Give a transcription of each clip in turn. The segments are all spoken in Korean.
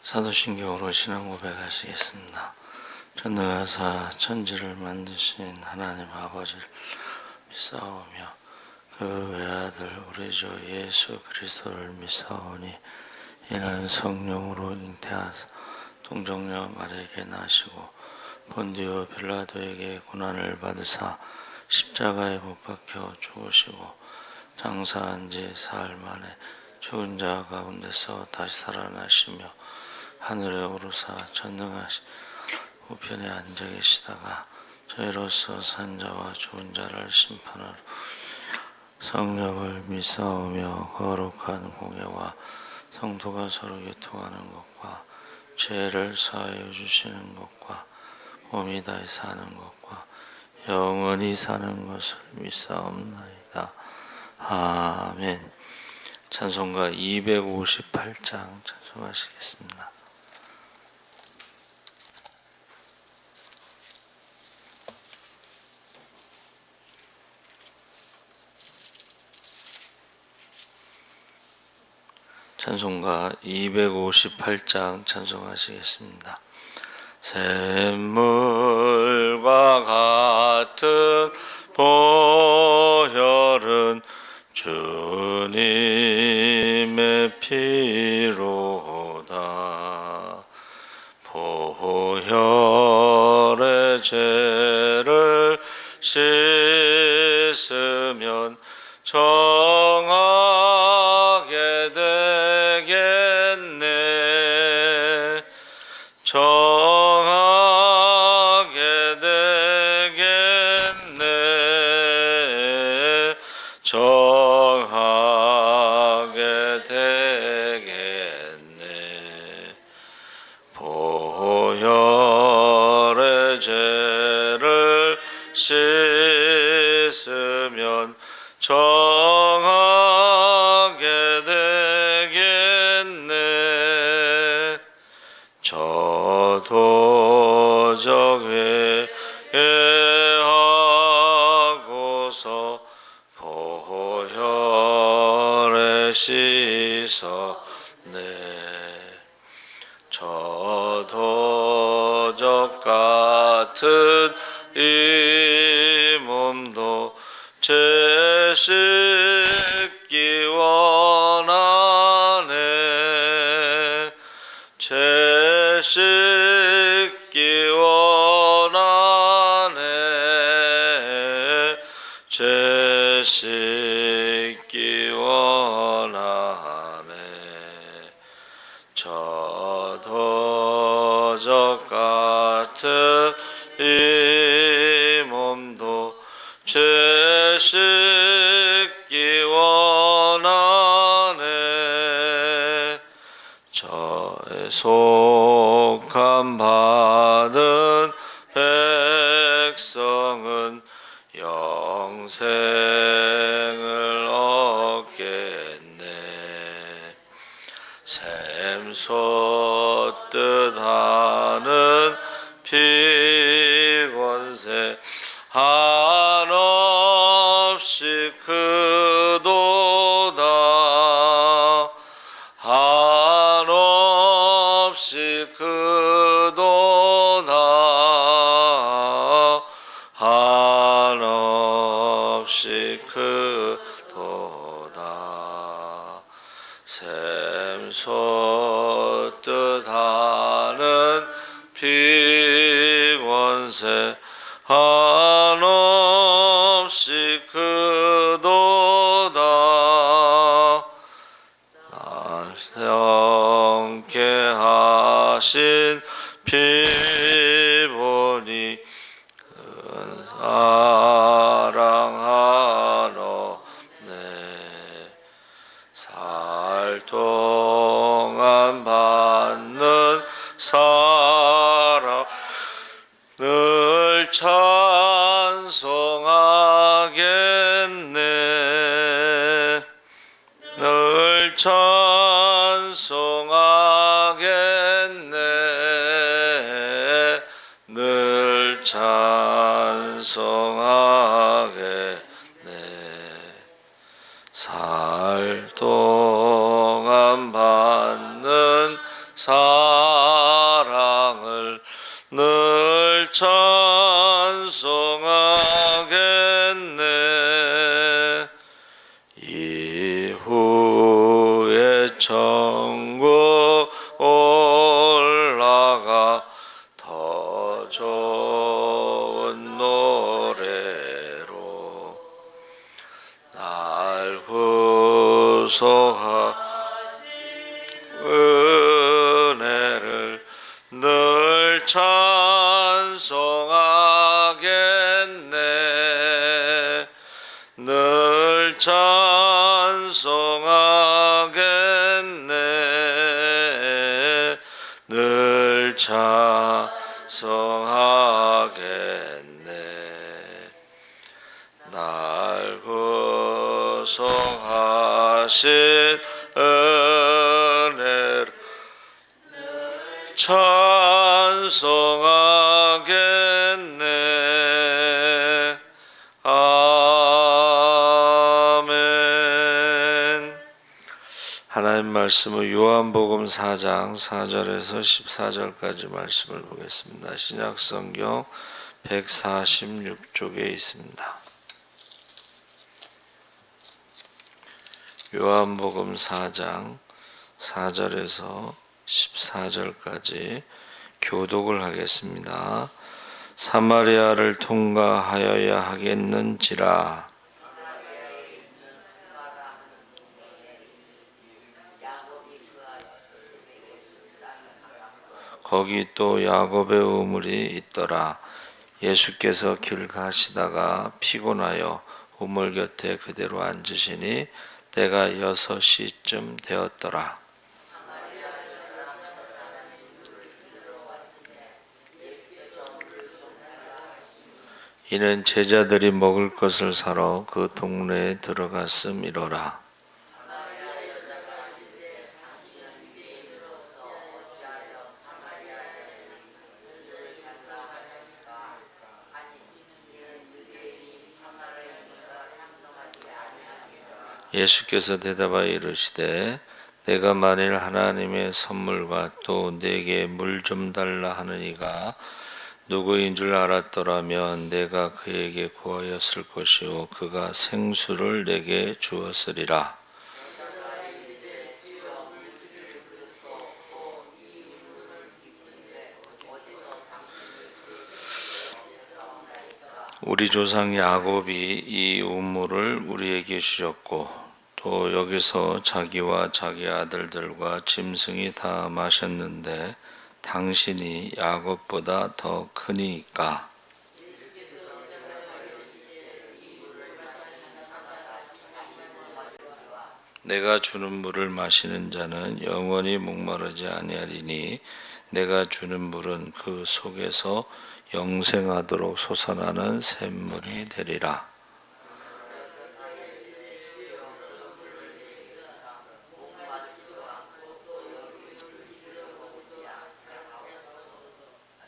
사도신경으로 신앙 고백하시겠습니다. 전능하사 천지를 만드신 하나님 아버지를 믿사오며 그 외아들 우리 주 예수 그리스도를 믿사오니 이는 성령으로 잉태하사 동정녀 마리아에게 나시고 본디오 빌라도에게 고난을 받으사 십자가에 못 박혀 죽으시고 장사한 지 사흘 만에 죽은 자 가운데서 다시 살아나시며 하늘에 오르사 전능하신 우편에 앉아 계시다가 저희로서 산 자와 죽은 자를 심판하러 성령을 믿사오며 거룩한 공예와 성도가 서로 교통하는 것과 죄를 사하여 주시는 것과 몸이 다시 사는 것과 영원히 사는 것을 믿사옵나이다. 아멘. 찬송가 258장 찬송하시겠습니다. 찬송가 258장 찬송하시겠습니다. 샘물과 같은 보혈은 주님의 피로다. 보혈의 죄를 씻으면 정하게 되겠네. 정하게 되겠네. 정하게 되겠네. 보혈의 죄를 씻으면 정하게 되겠네. 저도적 회개하고서 보혈에 씻었네. 저도적 같은 이 몸도 죄 씻기 원하네. 죄 씻기 원하네. 죄 씻기 원하네. 저도적 같은 이 몸도 죄 씻기 원하네. 저의 속함 받은 백성은 영생을 얻겠네. 샘솟듯 하는 피권세 한없이 크도다. 한없이 크도다. 한없이 크도다. 샘솟듯 하는 피권세 한없이 크도다. 날 영케 하신 피보니 큰 사랑하노네. 살 동안 받는 사랑 늘 찬송하겠네. 늘 찬송하겠네. 늘 찬송하겠네. 살 동안 받는 사랑 천국 올라가 더 좋은 노래로 날 구속하신 은혜를 늘 찬송하겠네. 늘 찬송하겠네. 늘 찬송하겠네. 날 구속하신 은혜를 찬송하겠네. 아멘. 하나님 말씀은 요한복음 4장 4절에서 14절까지 말씀을 보겠습니다. 신약성경 146쪽에 있습니다. 요한복음 4장 4절에서 14절까지 교독을 하겠습니다. 사마리아를 통과하여야 하겠는지라. 거기 또 야곱의 우물이 있더라. 예수께서 길 가시다가 피곤하여 우물 곁에 그대로 앉으시니 때가 6시쯤 되었더라. 이는 제자들이 먹을 것을 사러 그 동네에 들어갔음이로라. 예수께서 대답하여 이르시되 내가 만일 하나님의 선물과 또 내게 물 좀 달라 하는 이가 누구인 줄 알았더라면 내가 그에게 구하였을 것이요 그가 생수를 내게 주었으리라. 우리 조상 야곱이 이 우물을 우리에게 주셨고 또 여기서 자기와 자기 아들들과 짐승이 다 마셨는데 당신이 야곱보다 더 크니까. 내가 주는 물을 마시는 자는 영원히 목마르지 아니하리니 내가 주는 물은 그 속에서 영생하도록 솟아나는 샘물이 되리라.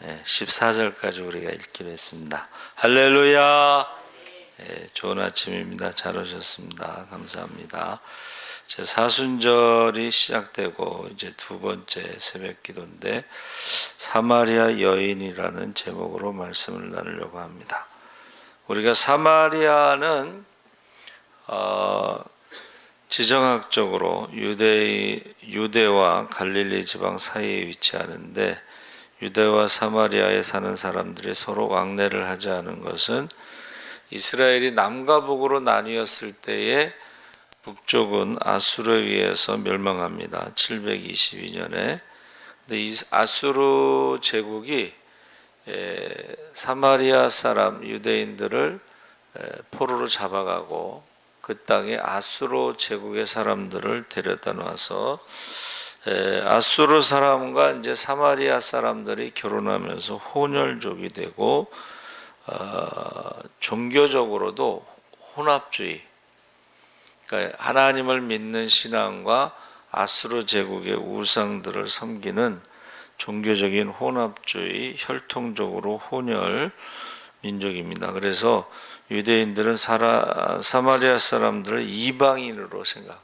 네, 14절까지 우리가 읽기로 했습니다. 할렐루야. 네, 좋은 아침입니다. 잘 오셨습니다. 감사합니다. 제 사순절이 시작되고 이제 두 번째 새벽 기도인데 사마리아 여인이라는 제목으로 말씀을 나누려고 합니다. 우리가 사마리아는 지정학적으로 유대와 갈릴리 지방 사이에 위치하는데 유대와 사마리아에 사는 사람들이 서로 왕래를 하지 않은 것은 이스라엘이 남과 북으로 나뉘었을 때에 북쪽은 아수르에 의해서 멸망합니다. 722년에. 근데 이 아수르 제국이 사마리아 사람 유대인들을 포로로 잡아가고 그 땅에 아수르 제국의 사람들을 데려다 놔서 아수르 사람과 이제 사마리아 사람들이 결혼하면서 혼혈족이 되고 종교적으로도 혼합주의, 그러니까 하나님을 믿는 신앙과 아수르 제국의 우상들을 섬기는 종교적인 혼합주의, 혈통적으로 혼혈 민족입니다. 그래서 유대인들은 사마리아 사람들을 이방인으로 생각,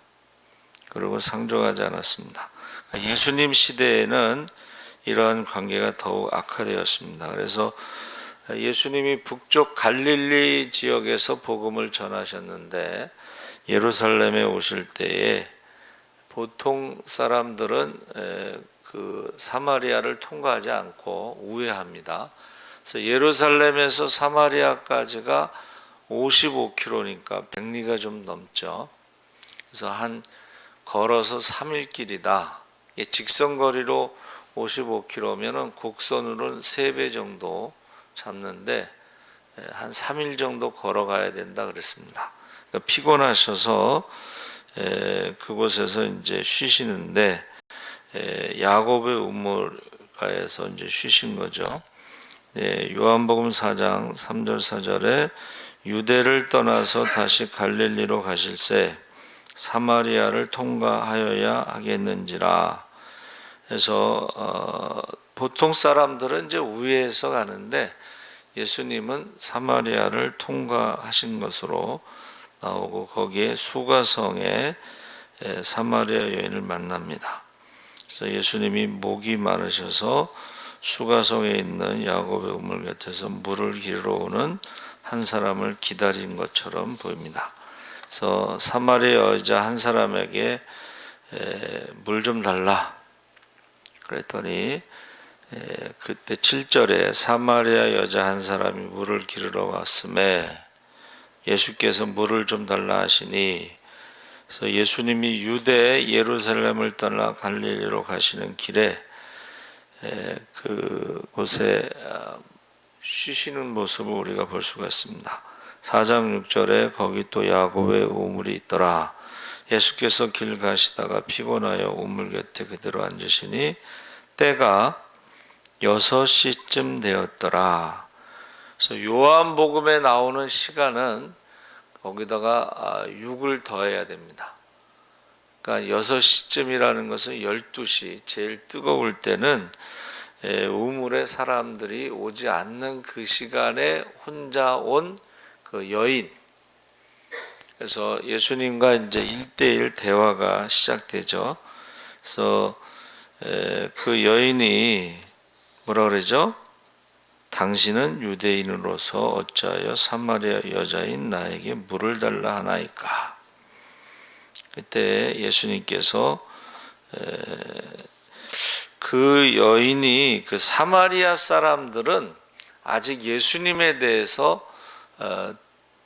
그리고 상종하지 않았습니다. 예수님 시대에는 이러한 관계가 더욱 악화되었습니다. 그래서 예수님이 북쪽 갈릴리 지역에서 복음을 전하셨는데 예루살렘에 오실 때에 보통 사람들은 그 사마리아를 통과하지 않고 우회합니다. 그래서 예루살렘에서 사마리아까지가 55km니까 100리가 좀 넘죠. 그래서 한 걸어서 3일 길이다. 직선거리로 55km면은 곡선으로는 3배 정도 잡는데 한 3일 정도 걸어가야 된다 그랬습니다. 그러니까 피곤하셔서 그곳에서 이제 쉬시는데 야곱의 우물가에서 이제 쉬신 거죠. 요한복음 4장 3절 4절에 유대를 떠나서 다시 갈릴리로 가실새 사마리아를 통과하여야 하겠는지라. 그래서 보통 사람들은 이제 우회해서 가는데 예수님은 사마리아를 통과하신 것으로 나오고 거기에 수가성에 사마리아 여인을 만납니다. 그래서 예수님이 목이 마르셔서 수가성에 있는 야곱의 우물 곁에서 물을 기르러 오는 한 사람을 기다린 것처럼 보입니다. 그래서 사마리아 여자 한 사람에게 물 좀 달라 그랬더니 그때 7절에 사마리아 여자 한 사람이 물을 기르러 왔음에 예수께서 물을 좀 달라 하시니, 그래서 예수님이 유대 예루살렘을 떠나 갈릴리로 가시는 길에 그곳에 쉬시는 모습을 우리가 볼 수가 있습니다. 4장 6절에 거기 또 야곱의 우물이 있더라. 예수께서 길 가시다가 피곤하여 우물 곁에 그대로 앉으시니 때가 6시쯤 되었더라. 그래서 요한복음에 나오는 시간은 거기다가 6을 더해야 됩니다. 그러니까 6시쯤이라는 것은 12시, 제일 뜨거울 때는 우물에 사람들이 오지 않는 그 시간에 혼자 온 그 여인. 그래서 예수님과 이제 1대1 대화가 시작되죠. 그래서 그 여인이 뭐라 그러죠? 당신은 유대인으로서 어찌하여 사마리아 여자인 나에게 물을 달라 하나이까? 그때 예수님께서 그 여인이 그 사마리아 사람들은 아직 예수님에 대해서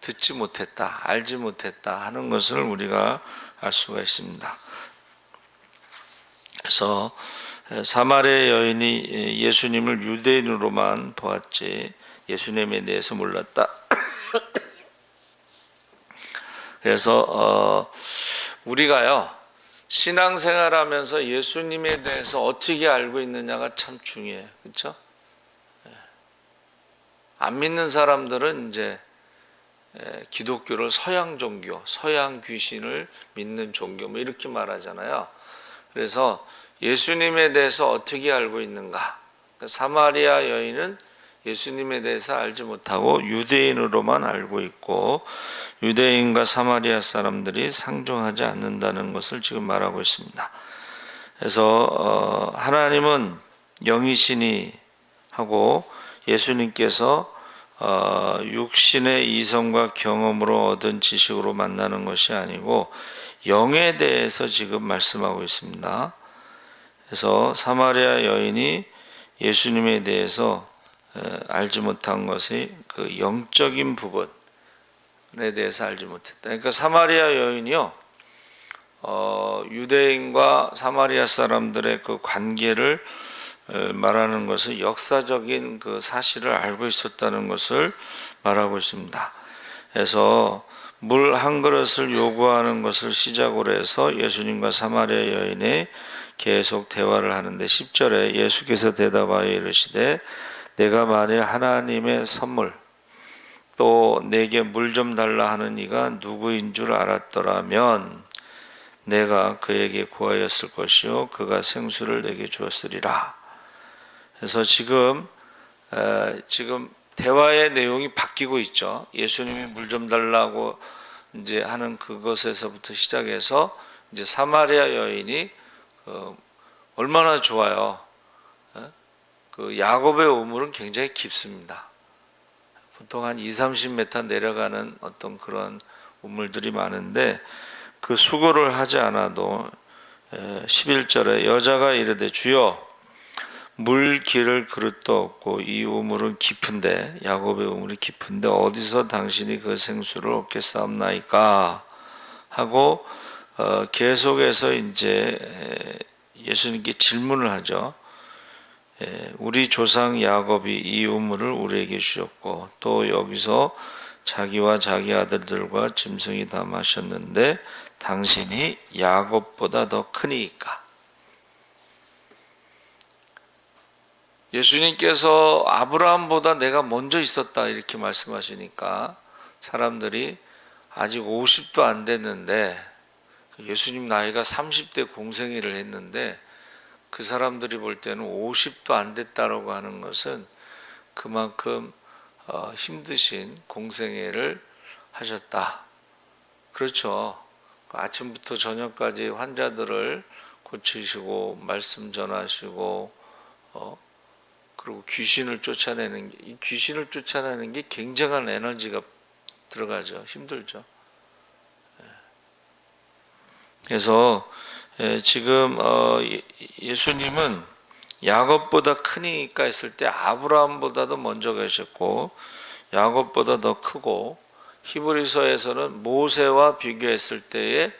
듣지 못했다, 알지 못했다 하는 것을 우리가 알 수가 있습니다. 그래서 사마리아 여인이 예수님을 유대인으로만 보았지 예수님에 대해서 몰랐다. 그래서 우리가요 신앙생활하면서 예수님에 대해서 어떻게 알고 있느냐가 참 중요해요. 그렇죠? 안 믿는 사람들은 이제 기독교를 서양 종교, 서양 귀신을 믿는 종교 뭐 이렇게 말하잖아요. 그래서 예수님에 대해서 어떻게 알고 있는가? 사마리아 여인은 예수님에 대해서 알지 못하고 유대인으로만 알고 있고 유대인과 사마리아 사람들이 상종하지 않는다는 것을 지금 말하고 있습니다. 그래서 하나님은 영이시니 하고 예수님께서 육신의 이성과 경험으로 얻은 지식으로 만나는 것이 아니고 영에 대해서 지금 말씀하고 있습니다. 그래서 사마리아 여인이 예수님에 대해서 알지 못한 것이 그 영적인 부분에 대해서 알지 못했다. 그러니까 사마리아 여인이요, 유대인과 사마리아 사람들의 그 관계를 말하는 것은 역사적인 그 사실을 알고 있었다는 것을 말하고 있습니다. 그래서 물 한 그릇을 요구하는 것을 시작으로 해서 예수님과 사마리아 여인의 계속 대화를 하는데 10절에 예수께서 대답하여 이르시되 내가 만일 하나님의 선물 또 내게 물 좀 달라 하는 이가 누구인 줄 알았더라면 내가 그에게 구하였을 것이요 그가 생수를 내게 주었으리라. 그래서 지금 대화의 내용이 바뀌고 있죠. 예수님이 물 좀 달라고 이제 하는 그것에서부터 시작해서 이제 사마리아 여인이 얼마나 좋아요. 그 야곱의 우물은 굉장히 깊습니다. 보통 한 20-30m 내려가는 어떤 그런 우물들이 많은데 그 수고를 하지 않아도 11절에 여자가 이르되 주여 물 기를 그릇도 없고 이 우물은 깊은데 야곱의 우물이 깊은데 어디서 당신이 그 생수를 얻겠사옵나이까 하고 계속해서 이제 예수님께 질문을 하죠. 우리 조상 야곱이 이 우물을 우리에게 주셨고 또 여기서 자기와 자기 아들들과 짐승이 다 마셨는데 당신이 야곱보다 더 크니까. 예수님께서 아브라함보다 내가 먼저 있었다 이렇게 말씀하시니까 사람들이 아직 50도 안 됐는데 예수님 나이가 30대 공생애를 했는데 그 사람들이 볼 때는 50도 안 됐다라고 하는 것은 그만큼 힘드신 공생애를 하셨다. 그렇죠. 아침부터 저녁까지 환자들을 고치시고 말씀 전하시고 그리고 귀신을 쫓아내는 게, 이 귀신을 쫓아내는 게 굉장한 에너지가 들어가죠. 힘들죠. 그래서 지금 예수님은 야곱보다 크니까 했을 때 아브라함보다도 먼저 가셨고 야곱보다 더 크고 히브리서에서는 모세와 비교했을 때에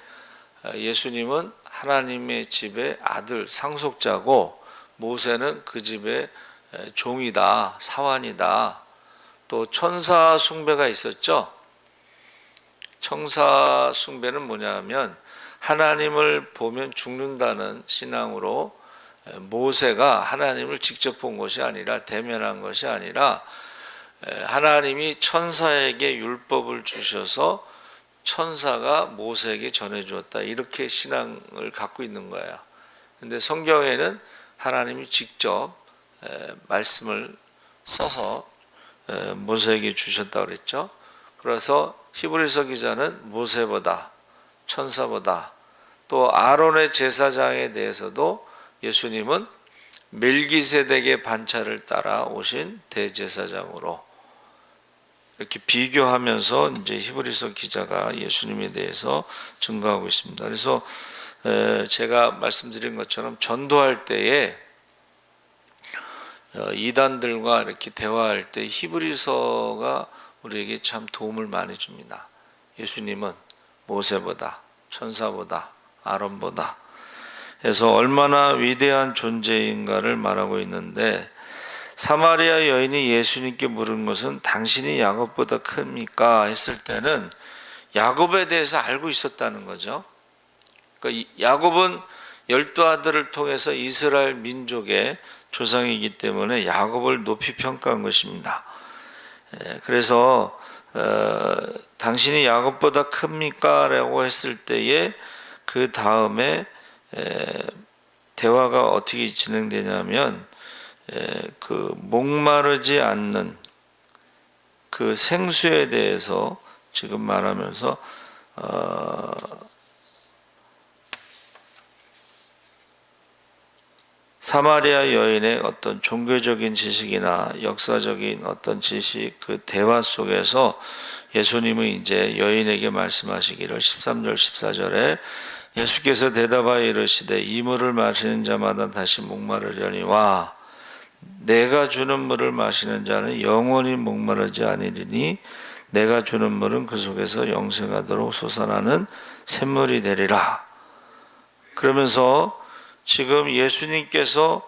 예수님은 하나님의 집의 아들 상속자고 모세는 그 집의 종이다, 사환이다. 또 천사 숭배가 있었죠. 천사 숭배는 뭐냐면 하나님을 보면 죽는다는 신앙으로 모세가 하나님을 직접 본 것이 아니라 대면한 것이 아니라 하나님이 천사에게 율법을 주셔서 천사가 모세에게 전해주었다. 이렇게 신앙을 갖고 있는 거예요. 근데 성경에는 하나님이 직접 말씀을 써서 모세에게 주셨다고 그랬죠. 그래서 히브리서 기자는 모세보다 천사보다 또 아론의 제사장에 대해서도 예수님은 멜기세덱의 반차를 따라 오신 대제사장으로 이렇게 비교하면서 이제 히브리서 기자가 예수님에 대해서 증거하고 있습니다. 그래서 제가 말씀드린 것처럼 전도할 때에 이단들과 이렇게 대화할 때 히브리서가 우리에게 참 도움을 많이 줍니다. 예수님은 모세보다 천사보다 아론보다 해서 얼마나 위대한 존재인가를 말하고 있는데 사마리아 여인이 예수님께 물은 것은 당신이 야곱보다 큽니까? 했을 때는 야곱에 대해서 알고 있었다는 거죠. 그러니까 야곱은 12 아들을 통해서 이스라엘 민족의 조상이기 때문에 야곱을 높이 평가한 것입니다. 그래서 당신이 야곱보다 큽니까? 라고 했을 때에 그 다음에 대화가 어떻게 진행되냐면 그 목마르지 않는 그 생수에 대해서 지금 말하면서 사마리아 여인의 어떤 종교적인 지식이나 역사적인 어떤 지식 그 대화 속에서 예수님은 이제 여인에게 말씀하시기를 13절 14절에 예수께서 대답하여 이르시되 이 물을 마시는 자마다 다시 목마르려니와 내가 주는 물을 마시는 자는 영원히 목마르지 아니리니 내가 주는 물은 그 속에서 영생하도록 솟아나는 샘물이 되리라. 그러면서 지금 예수님께서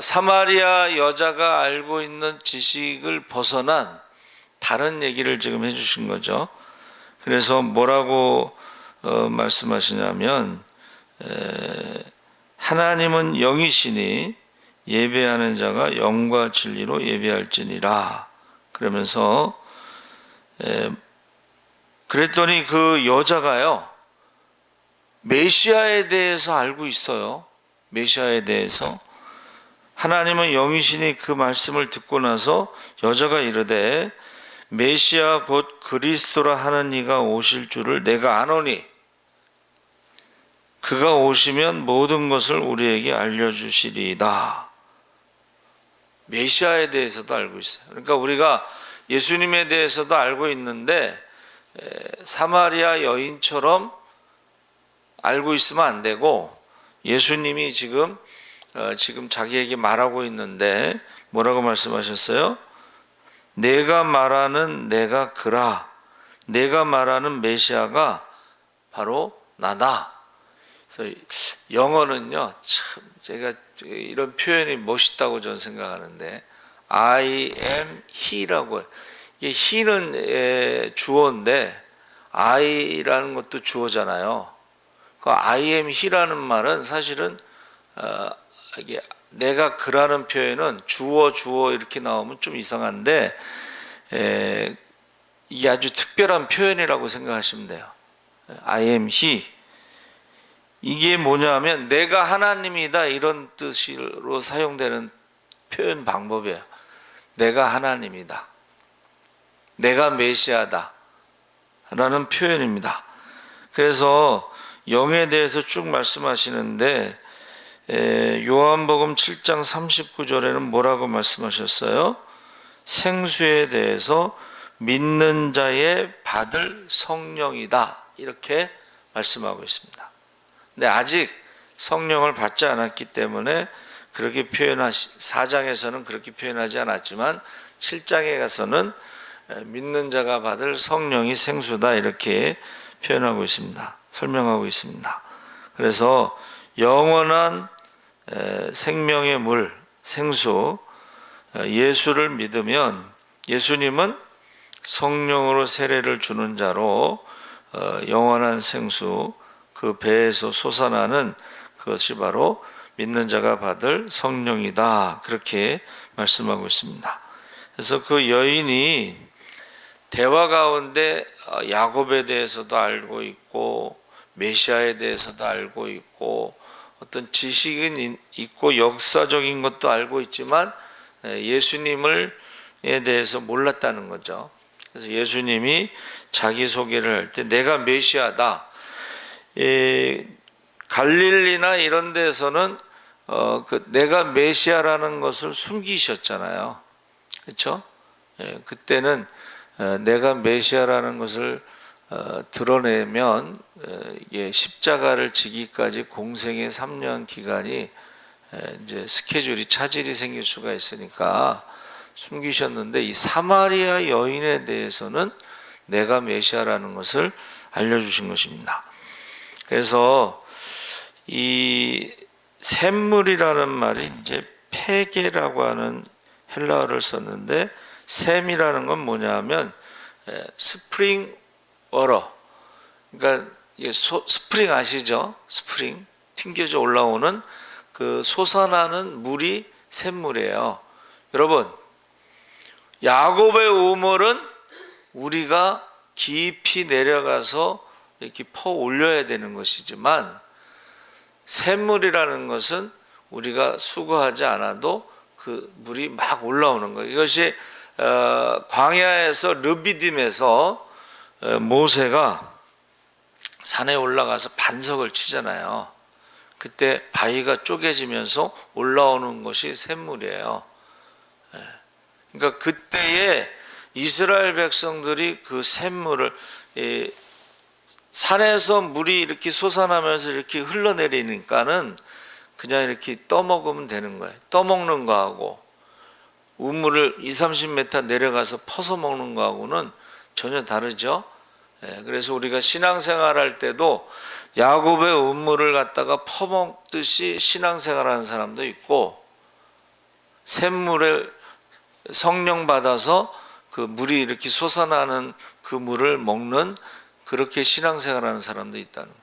사마리아 여자가 알고 있는 지식을 벗어난 다른 얘기를 지금 해주신 거죠. 그래서 뭐라고 말씀하시냐면 하나님은 영이시니 예배하는 자가 영과 진리로 예배할지니라. 그러면서 그랬더니 그 여자가요 메시아에 대해서 알고 있어요. 메시아에 대해서 하나님은 영이시니 그 말씀을 듣고 나서 여자가 이르되 메시아 곧 그리스도라 하는 이가 오실 줄을 내가 아노니 그가 오시면 모든 것을 우리에게 알려주시리이다. 메시아에 대해서도 알고 있어요. 그러니까 우리가 예수님에 대해서도 알고 있는데 사마리아 여인처럼 알고 있으면 안 되고, 예수님이 지금 자기에게 말하고 있는데 뭐라고 말씀하셨어요? 내가 말하는 내가 그라, 내가 말하는 메시아가 바로 나다. 그래서 영어는요, 참 제가 이런 표현이 멋있다고 저는 생각하는데, I am he라고 해요. 이게 he는 주어인데 I라는 것도 주어잖아요. 그 I am he라는 말은 사실은 이게 내가 그라는 표현은 주어 이렇게 나오면 좀 이상한데, 이게 아주 특별한 표현이라고 생각하시면 돼요. I am he. 이게 뭐냐면 내가 하나님이다, 이런 뜻으로 사용되는 표현 방법이에요. 내가 하나님이다, 내가 메시아다 라는 표현입니다. 그래서 영에 대해서 쭉 말씀하시는데, 요한복음 7장 39절에는 뭐라고 말씀하셨어요? 생수에 대해서 믿는 자의 받을 성령이다, 이렇게 말씀하고 있습니다. 근데 아직 성령을 받지 않았기 때문에 그렇게 4장에서는 그렇게 표현하지 않았지만 7장에 가서는 믿는 자가 받을 성령이 생수다, 이렇게 표현하고 있습니다. 설명하고 있습니다. 그래서 영원한 생명의 물, 생수, 예수를 믿으면, 예수님은 성령으로 세례를 주는 자로 영원한 생수, 그 배에서 솟아나는 그것이 바로 믿는 자가 받을 성령이다, 그렇게 말씀하고 있습니다. 그래서 그 여인이 대화 가운데 야곱에 대해서도 알고 있고 메시아에 대해서도 알고 있고 어떤 지식은 있고 역사적인 것도 알고 있지만 예수님에 대해서 몰랐다는 거죠. 그래서 예수님이 자기소개를 할 때 내가 메시아다, 갈릴리나 이런 데서는 내가 메시아라는 것을 숨기셨잖아요. 그렇죠? 그때는 내가 메시아라는 것을 드러내면 이게 십자가를 지기까지 공생의 3년 기간이 이제 스케줄이 차질이 생길 수가 있으니까 숨기셨는데, 이 사마리아 여인에 대해서는 내가 메시아라는 것을 알려주신 것입니다. 그래서 이 샘물이라는 말이 이제 페게라고 하는 헬라어를 썼는데, 샘이라는 건 뭐냐면 스프링 워터, 그러니까 스프링 아시죠? 스프링, 튕겨져 올라오는 그 솟아나는 물이 샘물이에요. 여러분, 야곱의 우물은 우리가 깊이 내려가서 이렇게 퍼 올려야 되는 것이지만, 샘물이라는 것은 우리가 수거하지 않아도 그 물이 막 올라오는 거예요. 이것이 광야에서 르비딤에서 모세가 산에 올라가서 반석을 치잖아요. 그때 바위가 쪼개지면서 올라오는 것이 샘물이에요. 그러니까 그때에 이스라엘 백성들이 그 샘물을, 산에서 물이 이렇게 솟아나면서 이렇게 흘러내리니까는 그냥 이렇게 떠먹으면 되는 거예요. 떠먹는 거하고 우물을 20-30m 내려가서 퍼서 먹는 거하고는 전혀 다르죠. 그래서 우리가 신앙생활 할 때도 야곱의 우물을 갖다가 퍼먹듯이 신앙생활하는 사람도 있고, 샘물을 성령 받아서 그 물이 이렇게 솟아나는 그 물을 먹는, 그렇게 신앙생활하는 사람도 있다는 거예요.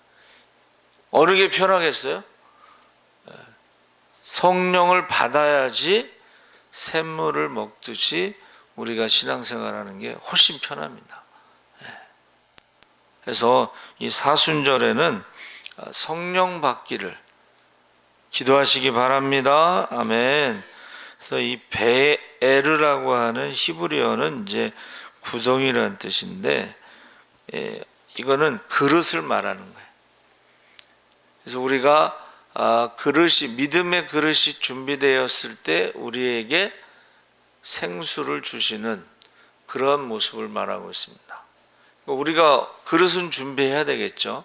어느 게 편하겠어요? 성령을 받아야지 샘물을 먹듯이 우리가 신앙생활하는 게 훨씬 편합니다. 그래서 이 사순절에는 성령 받기를 기도하시기 바랍니다. 아멘. 그래서 이 베에르라고 하는 히브리어는 이제 구덩이라는 뜻인데, 이거는 그릇을 말하는 거예요. 그래서 우리가 믿음의 그릇이 준비되었을 때 우리에게 생수를 주시는 그런 모습을 말하고 있습니다. 우리가 그릇은 준비해야 되겠죠.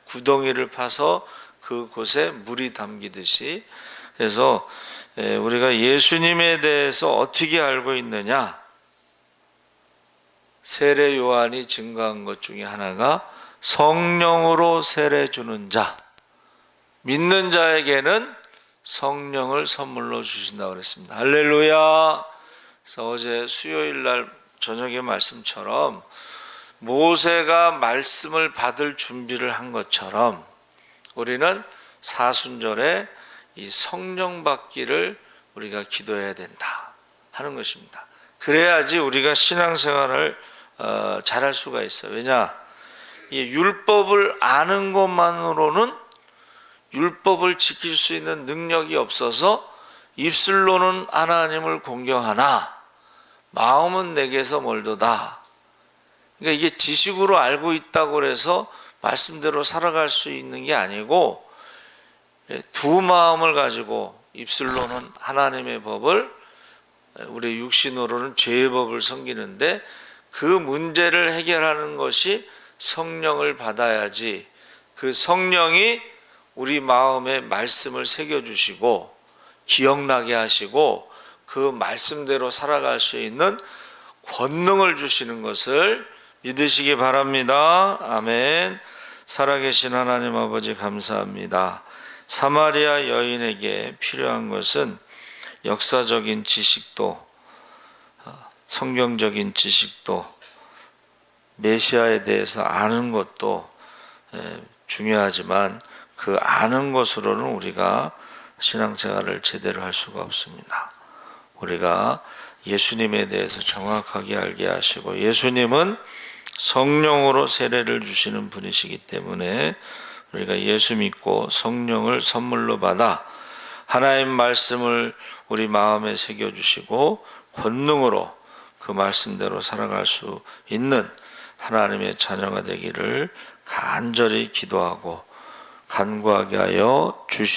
구덩이를 파서 그곳에 물이 담기듯이. 그래서 우리가 예수님에 대해서 어떻게 알고 있느냐? 세례 요한이 증거한 것 중에 하나가 성령으로 세례 주는 자, 믿는 자에게는 성령을 선물로 주신다고 그랬습니다. 할렐루야. 그래서 어제 수요일 날 저녁의 말씀처럼 모세가 말씀을 받을 준비를 한 것처럼 우리는 사순절에 이 성령 받기를 우리가 기도해야 된다 하는 것입니다. 그래야지 우리가 신앙생활을 잘할 수가 있어요. 왜냐? 이 율법을 아는 것만으로는 율법을 지킬 수 있는 능력이 없어서 입술로는 하나님을 공경하나 마음은 내게서 멀도다. 그러니까 이게 지식으로 알고 있다고 해서 말씀대로 살아갈 수 있는 게 아니고 두 마음을 가지고 입술로는 하나님의 법을, 우리 육신으로는 죄의 법을 섬기는데 그 문제를 해결하는 것이 성령을 받아야지, 그 성령이 우리 마음에 말씀을 새겨주시고 기억나게 하시고 그 말씀대로 살아갈 수 있는 권능을 주시는 것을 믿으시기 바랍니다. 아멘. 살아계신 하나님 아버지 감사합니다. 사마리아 여인에게 필요한 것은 역사적인 지식도, 성경적인 지식도, 메시아에 대해서 아는 것도 중요하지만 그 아는 것으로는 우리가 신앙생활을 제대로 할 수가 없습니다. 우리가 예수님에 대해서 정확하게 알게 하시고, 예수님은 성령으로 세례를 주시는 분이시기 때문에 우리가 예수 믿고 성령을 선물로 받아 하나님 말씀을 우리 마음에 새겨주시고 권능으로 그 말씀대로 살아갈 수 있는 하나님의 자녀가 되기를 간절히 기도하고 간구하게 하여 주시옵소서.